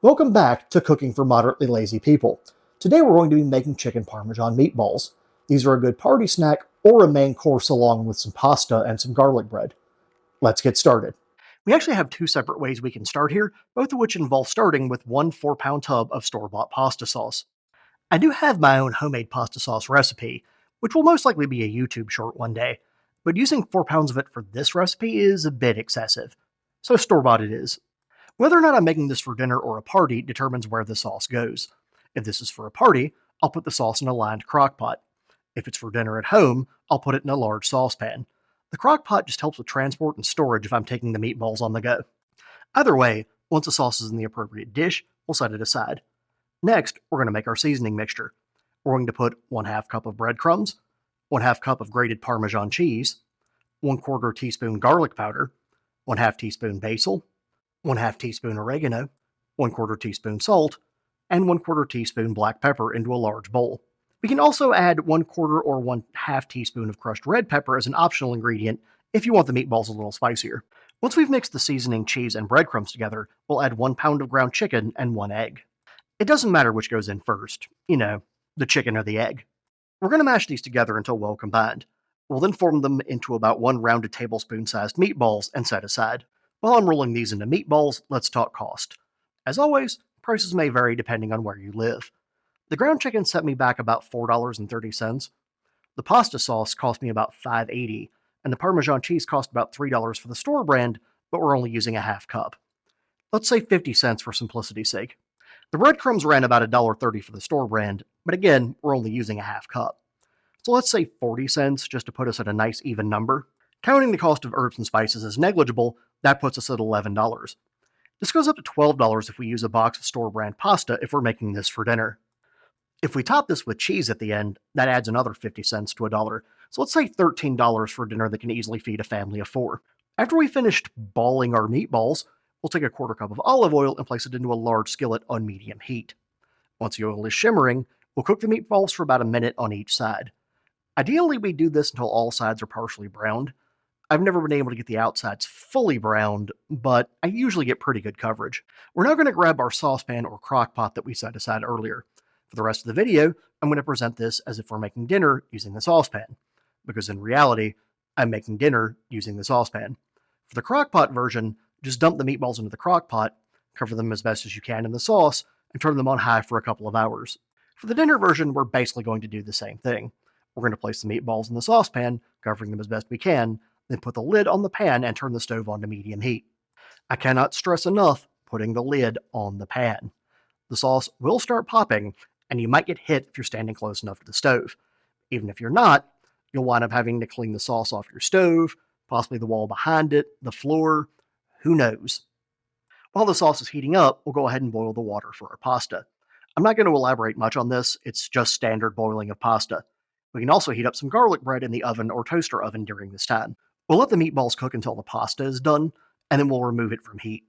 Welcome back to Cooking for Moderately Lazy People. Today we're going to be making chicken Parmesan meatballs. These are a good party snack or a main course along with some pasta and some garlic bread. Let's get started. We actually have two separate ways we can start here, both of which involve starting with one 4-pound tub of store-bought pasta sauce. I do have my own homemade pasta sauce recipe, which will most likely be a YouTube short one day, but using 4 pounds of it for this recipe is a bit excessive. So store-bought it is. Whether or not I'm making this for dinner or a party determines where the sauce goes. If this is for a party, I'll put the sauce in a lined crock pot. If it's for dinner at home, I'll put it in a large saucepan. The crock pot just helps with transport and storage if I'm taking the meatballs on the go. Either way, once the sauce is in the appropriate dish, we'll set it aside. Next, we're going to make our seasoning mixture. We're going to put 1/2 cup of breadcrumbs, 1/2 cup of grated Parmesan cheese, 1/4 teaspoon garlic powder, 1/2 teaspoon basil, 1/2 teaspoon oregano, 1/4 teaspoon salt, and 1/4 teaspoon black pepper into a large bowl. We can also add 1/4 or 1/2 teaspoon of crushed red pepper as an optional ingredient if you want the meatballs a little spicier. Once we've mixed the seasoning, cheese, and breadcrumbs together, we'll add 1 pound of ground chicken and 1 egg. It doesn't matter which goes in first, the chicken or the egg. We're going to mash these together until well combined. We'll then form them into about 1 rounded tablespoon-sized meatballs and set aside. While I'm rolling these into meatballs, let's talk cost. As always, prices may vary depending on where you live. The ground chicken set me back about $4.30. The pasta sauce cost me about $5.80, and the Parmesan cheese cost about $3 for the store brand, but we're only using a 1/2 cup. Let's say 50 cents for simplicity's sake. The breadcrumbs ran about $1.30 for the store brand, but again, we're only using a 1/2 cup. So let's say 40 cents just to put us at a nice even number. Counting the cost of herbs and spices as negligible, that puts us at $11. This goes up to $12 if we use a box of store-brand pasta if we're making this for dinner. If we top this with cheese at the end, that adds another 50 cents to $1, so let's say $13 for dinner that can easily feed a family of 4. After we finished balling our meatballs, we'll take a 1/4 cup of olive oil and place it into a large skillet on medium heat. Once the oil is shimmering, we'll cook the meatballs for about a minute on each side. Ideally, we do this until all sides are partially browned. I've never been able to get the outsides fully browned, but I usually get pretty good coverage. We're now going to grab our saucepan or crock pot that we set aside earlier. For the rest of the video, I'm going to present this as if we're making dinner using the saucepan, because in reality, I'm making dinner using the saucepan. For the crock pot version, just dump the meatballs into the crock pot, cover them as best as you can in the sauce, and turn them on high for a couple of hours. For the dinner version, we're basically going to do the same thing. We're going to place the meatballs in the saucepan, covering them as best we can, then put the lid on the pan and turn the stove on to medium heat. I cannot stress enough putting the lid on the pan. The sauce will start popping, and you might get hit if you're standing close enough to the stove. Even if you're not, you'll wind up having to clean the sauce off your stove, possibly the wall behind it, the floor, who knows. While the sauce is heating up, we'll go ahead and boil the water for our pasta. I'm not going to elaborate much on this, it's just standard boiling of pasta. We can also heat up some garlic bread in the oven or toaster oven during this time. We'll let the meatballs cook until the pasta is done, and then we'll remove it from heat.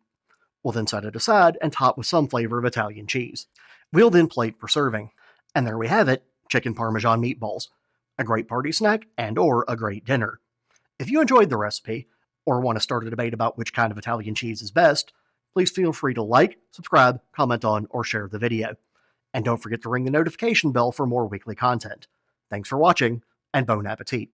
We'll then set it aside and top with some flavor of Italian cheese. We'll then plate for serving. And there we have it, chicken Parmesan meatballs. A great party snack and or a great dinner. If you enjoyed the recipe, or want to start a debate about which kind of Italian cheese is best, please feel free to like, subscribe, comment on, or share the video. And don't forget to ring the notification bell for more weekly content. Thanks for watching, and bon appetit.